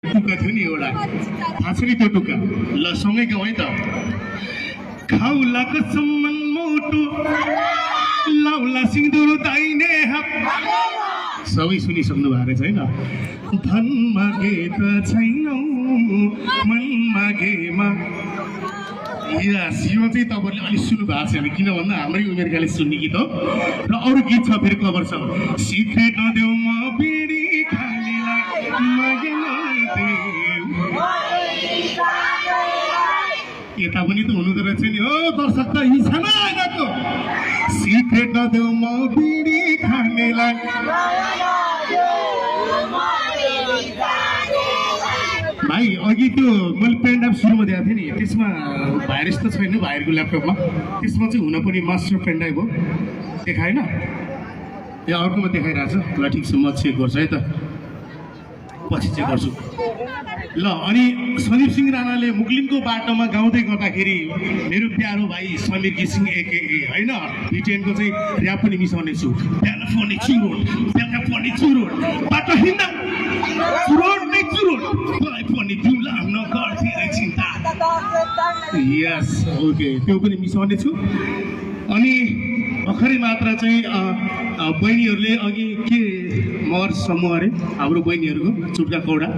टुक्का थियो नि एउटा थाहा छ नि त्यो टुक्का ल सँगै गाउँ है त खाउला कसम्मन मोटो लाउला सिन्दुर दाइने हात सबै सुनिसक्नु भएको रहेछ होइन धन मागे त छैनौ मन मागेमा यस यो चाहिँ तपाईँहरूले अलिक सुन्नु भएको छैन किन भन्दा हाम्रै उमेरकाले सुन्ने गीत हो र अरू गीत छ फेरि कभर छ सिक्रेट नदेऊ म बिडी खालीलाई मागेन यता पनि त हुनु त रहेछ नि हो दर्शक त हिसामा आएको सिक्रेट नदेऊ म बिडी खानेलाई भाइ अघि त्यो मैले पेन ड्राइभ सुरुमा दिएको थिएँ नि त्यसमा भाइरस त छैन भाइहरूको ल्यापटपमा त्यसमा चाहिँ हुन पनि मास्टर पेन ड्राइभ हो देखाएन या अर्कोमा देखाइरहेछ ल ठिक छ म चेक गर्छु है त पछि चेक गर्छु ल अनि सन्दीप सिंह राणाले मुक्लिनको बाटोमा गाउँदै गर्दाखेरि मेरो प्यारो भाइ समीर घिसिङ एके होइन भिटेनको चाहिँ ऱ्याप पनि मिसाउने छु बेलाफोनी चुरोट बाटो हिँड्दा चुरोट नै चुरोट मलाई पनि दिउला नगर्थे चिन्ता यस ओके त्यो पनि मिसाउने छु अनि भर्खरै मात्र चाहिँ बहिनीहरूले अघि के मगर समूह अरे हाम्रो बहिनीहरूको चुट्का कौडा